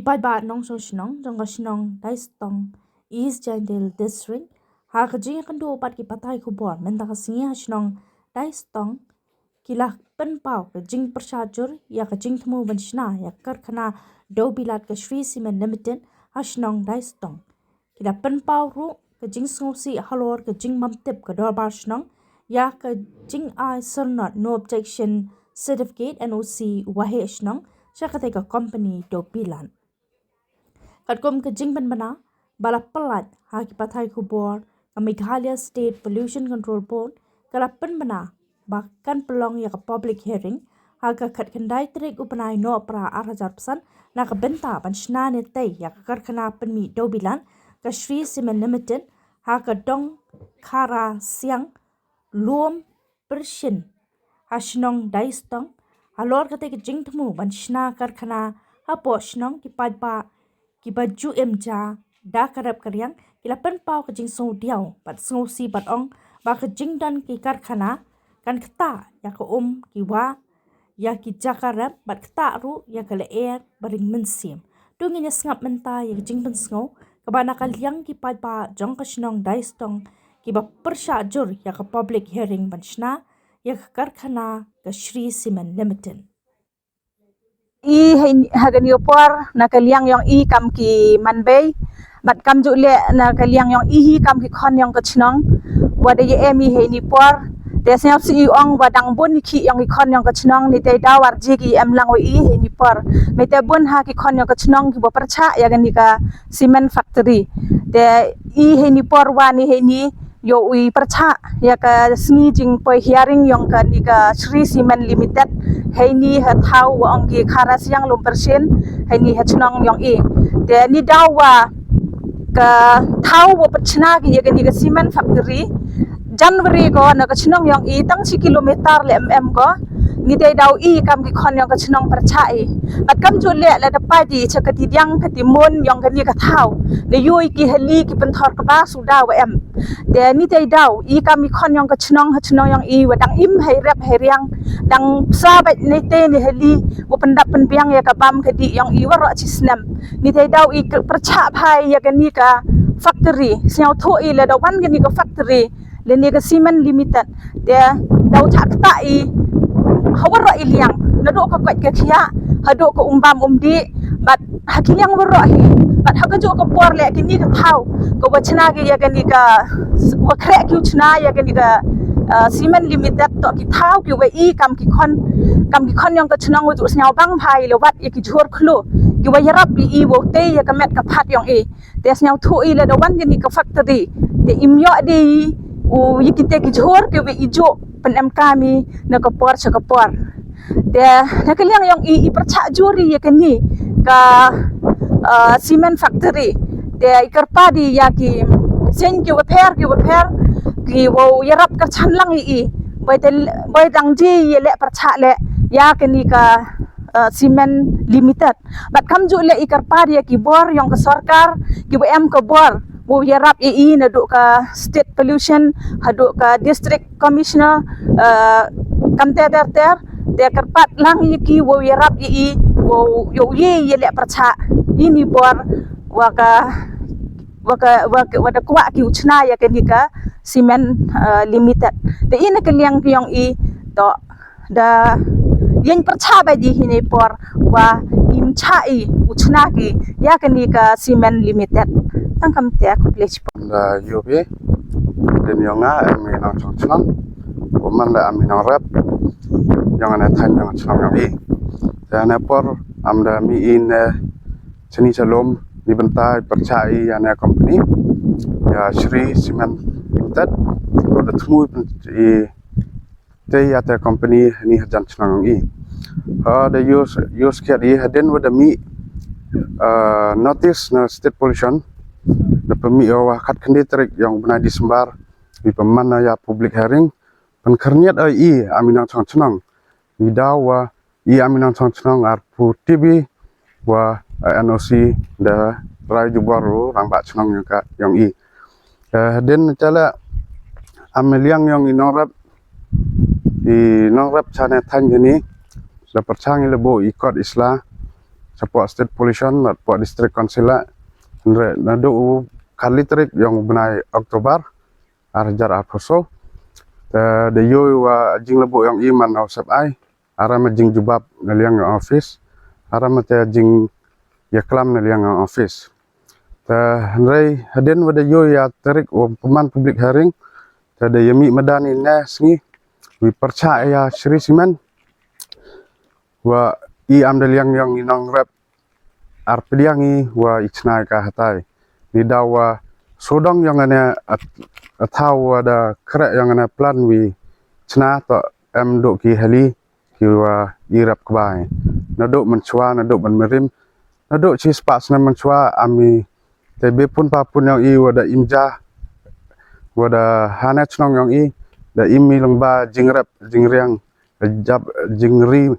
Kipai ba nong so shnong jong ga shnong dai stong East Jandil District ha ka jing kan do pat ki patai ku bor men ta ka singi ha shnong dai stong kila pen pau ka jing persajur ya ka jing thmu ban shna ya karkhana do bilat ka Shri Cement Limited ha shnong dai stong kila pen pau ru ka jing si halor ka jing mam tip ka dor bar shnong ya ka jing I not no objection certificate NOC wahe shnong syakate ka company do bilan Katkom ke jingban bana bala pelat ha ki pathai ku bor ka Meghalaya State Pollution Control Board kalapan bana bahkan pelong ya ka public hearing ha ka khat khandai trik upanai no pra 8,000% na ka benta ban shna ne tei ya ka karkhana penmi do bilan ka Shri Cement Limited ha ka dong khara siang luom pershin ha shnong dai stong ha lor ka te ke jingthmu ban shna karkhana ha po shnong ki padpa ki baju emja da karap karyang kila pen pau ke jing so diao pat so si pat ong ba ke jing dan ki karkhana kan kta ya ke ki wa ya ki jakarap bat kta ru ya ke le air baring mensim tungi nya ngap menta ya jing pen sngo ka bana kalyang ki pa jong ka shnong dai stong ki ba persha jur ya ke public hearing ban shna ya ke karkhana ke Shri Cement Limited hagani opor na kaliang yang kam ki manbei bat kam ju le na kaliang yang hi kam ki khon yang kachnong wada ye emi ni por de sel si ong wadang bun ki yang ki khon yang kachnong ni te dawar ji ki lang ni por me te bun ha ki khon yang kachnong ki bo percha ya gani ka cement factory de ni por wa ni yo ui percha ya ka sngi jing po hearing yang ka ni ka Shri Cement Limited ni ha thau wa ong ki khara siang lum persen ni ha chnong yang de ni dawa ka thau wa pachna ki ya ni ka cement factory January ko na ka chnong yang tang si kilometer le ko ni te daw kam ki khon yang ka chnong percha at kam ju le la da pa di cha ka ti dyang ka ti mon yang ka ni ka thau de yui ki heli ki pen thor ka ba su da wa de ni te daw kam ki khon yang ka chnong yang wa dang im hai rap hai riang dang sa ba ni te ni heli wa pen dap pen biang ya ka bam ka di yang wa ro chi snam ni te daw percha phai ya ka ni ka factory siao tho le da wan ka ni ka factory le ni ka cement limited de daw thak ta hawara iliang nado ka kwat ka khia hado ka umbam di bat hakilyang waro bat hakajo ka por le kini ka thau ko wachna ge ya gani ka wakhre ki uchna ya gani ka cement limited to ki thau ki we kam ki khon yang ka chnang ju snyao bang phai le wat ya ki jhor khlo ki wa yarap wo te ya ka met ka phat yang te snyao thu le da wan gani ka factory te imyo de u yikite ki jhor ki we ijo pen kami na kapor sa kapor de nakaliang yang percha juri ya kani ka cement factory de ikarpa di ya ki sen ki repair ki wo yarap ka chanlang bai dang ji ye le percha le ya kani ka cement limited bat kam ju le ikarpa di ki bor yang ka sarkar ki ka bor wo yarap na do ka state pollution hado ka district commissioner kamte ter de karpat lang ki wo yarap wo yo ye le percha ini bor wada kwa ki uchna ya ke nika cement limited de ina kaliang yang to da yang percha ba di hini por wa im chai uchna ki ya ke nika cement limited tangkam te aku plech da yobe den yonga ami nang chong man da ami nang rap yang ana than yang chong yang dan por amda mi in chini salom ni bentai percai ana company ya Shri Cement Limited ko da thmu te ya ta company ni hajan chong da use kya den wada mi notice na state pollution da pemi wa khat khandi tarik yang bena disembar di pemana ya public hearing pen kharniat aminang chong ni dawa aminang chong ar pu tv wa NOC da rai jubaru rang ba chong yang den chala ameliang yang inorap chane than ni da perchang lebo ikot isla support state pollution support district council andre nado kalitrik yang benai Oktober arjar aposo de yo wa jing lebu yang iman au sep ai ara ma jing jubab naliang office ara ma te jing yaklam naliang office ta handrai haden wada yo ya tarik peman public hearing ta de yemi madani ne sngi wi percaya Sri Simen wa i amdaliang yang inang rep arpediangi wa ichna ka hatai di dawa sodong yang ane atau ada kerek yang ane plan wi chna to em do ki heli ki wa irap kbai nadok menchua nadok merim nadok chi spas na menchua ami tebe pun papun yang i wada imja wada hana chnong yang i da imi lengba jingrap jingriang jab jingri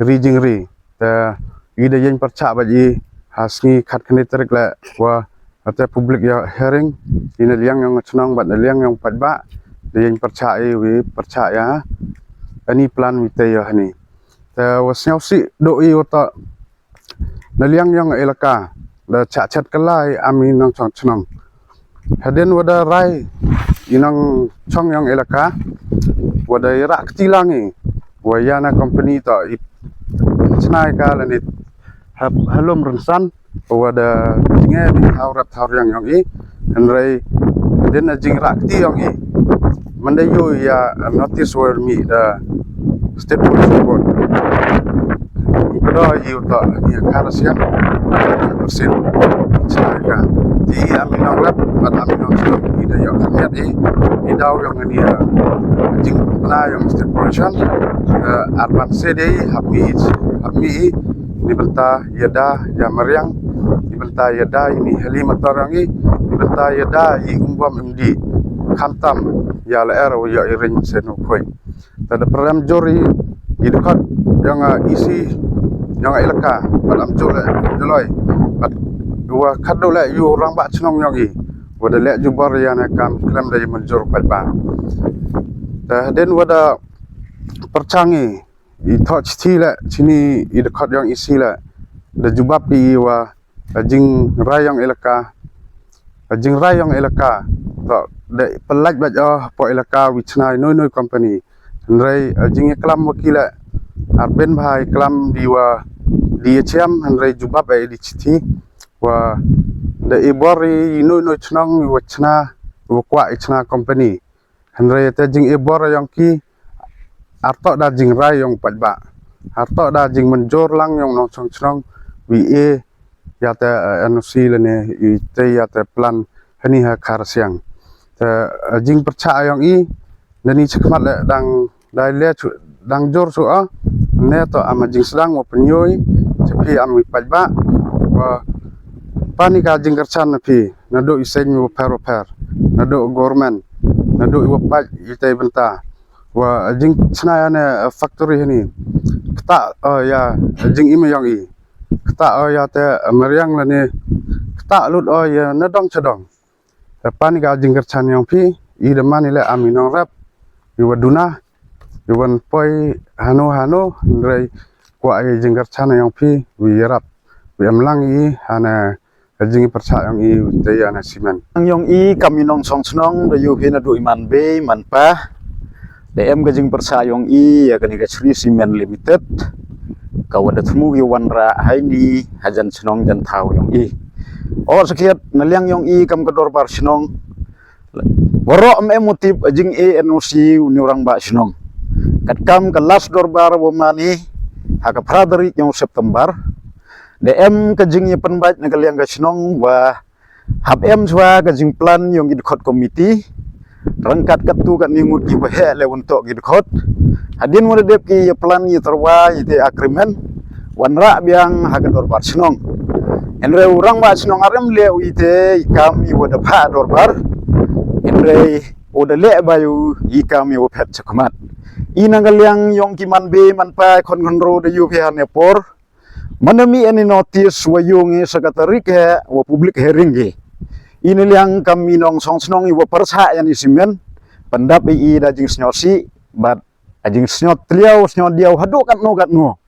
jingri ta ida yang percak baji hasni khat kini terik la wa ate public ya hearing ina liang yang chnong bat liang yang patba de yang percak wi percak ya ani plan wi te ya hani ta wasnyau si do i wata naliang yang elaka da chat kelai ami nang chnong haden wada rai inang chong yang elaka wada rak tilangi wayana company to chnai ka la ni halum rensan wada nge di thau yang i andrai den jing rakti yang i mandayo ya notice word me the state police board kada yu ta ni karasian persen chnai di ami nang rap at ami nang sino ida yo khat i daw yang ni jing na yang state police arban cd hapi ni benta yada ya mariang ni benta yada ini heli matarangi ni benta yada i umbam md khantam ya la ero ya iring seno khoi tada program jori i dekat yang isi yang elaka balam jole joloi bat dua khado la yu orang ba chnong yang i wada le jubar ya na kam klam da manjur palba ta den wada percangi i touch tila sini i dekat yang isi la da jubab i wa jing rayong elaka to de pelaj baja po elaka wichna noi company handrai jing klam wakila arben bhai klam diwa DHM handrai jubab ai di chithi wa de ibori noi chnang wachna wakwa ichna company handrai te jing ibor yang ki arto da jing rai yang pajba arto da jing menjor lang yang nong chong chnong wi ya te NOC lene i te ya te plan hani ha karsiang te jing percaya yang i nani chakmat le dang dai le dang jor so a ne to ama jing sedang mo penyoi cepi am wi pajba wa pani ka jing kerchan pi nado isen wo per nado government nado wo paj i te benta wa jing chna ne factory hani kta ya jing im yang i kta ya te meriang la ni kta lut ya nadong chadong pan ga jing kerchan yang pi i de mani le aminong rap i waduna i wan poi hano ndrai kwa ai jing kerchan yang pi wi rap wi amlang i hana jing percaya yang i te ya na simen yang i kaminong song snong de yu hina du iman be man pa DM gajing persayong i ya kani ka Sri Simen Limited kawada temu gi wanra haini hajan senong jan tau yong i sekiat naliang yong i kam kedor par senong borok me motif jing NOC uni orang ba senong kat kam kelas dorbar womani haka pradari yang September DM kajing pen bait nagaliang ga senong wa hab swa kajing plan yong idkot committee rangkat katu kat ningut ki bahe le untuk gidkhot hadin mo dep ki plan yi terwa ite agreement wanra biang hagador bar snong enre urang ba snong arem le ite ikam i wada pha dorbar enre oda le bayu ikam i wapet chakmat inangal yang yong ki man be man pa kon ro de yu phe ne por manami any notice wa yong secretary ke wa public hearing ge ini liang kami nong song snong iwa persa yang isimen pendap i da jing snyosi bat ajing snyot tliau snyo diau hadu kat no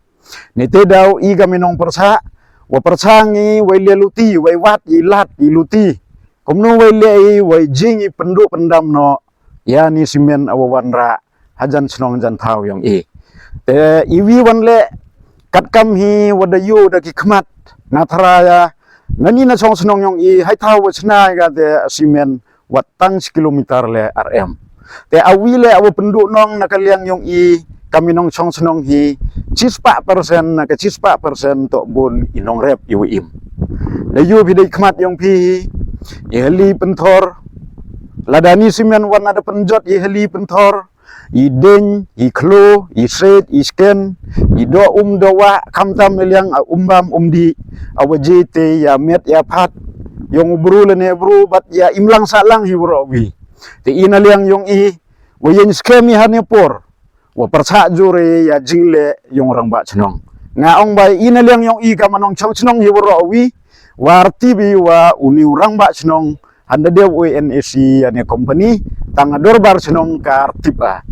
ni te dau I kami nong persa wa persangi wai le luti wai wat I lat I luti komno wai le I wai jing I penduk pendam no ya ni simen awawan ra hajan senong jan thau yong I te iwi wan le kat kam hi wada yu da ki khmat na thara ya nani na chong senong yong I hai thau wa chna ga te simen wat tang kilometer le rm te awi le awa penduk nong na kaliang yong I kami nong chong senong hi 90% na ka 90% to bun inong rep iwi im le yu bi dei khmat yong pi I heli penthor ladani simen wan ada penjot I heli penthor I deng I klo I set I scan I do wa kam tam liang umbam umdi awa jete ya met ya phat yong bru le ne bru bat ya imlang salang hi bro wi te ina liang yong I wayen scam I hane por wa persa jure ya jingle yong rang ba chnong nga ong bai ina liang yong I ka manong chong chnong hi bro wi war tv wa uni rang ba chnong handa de NAC ane company tang dorbar chnong ka tipa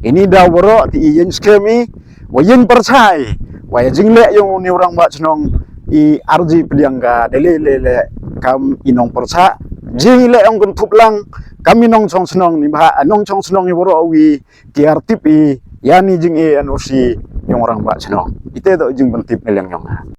ini da bro ti yen scam I wayen persai wa ya jingle yong uni rang ba chnong I RG pediangga dele le kam inong persa jingle ong kun thuplang kami nong chong snong ni ba nong chong snong ni boro wi tiar tip I yani jing e anosi yong rang ba chnong ite do jing ban tip ngeleng yong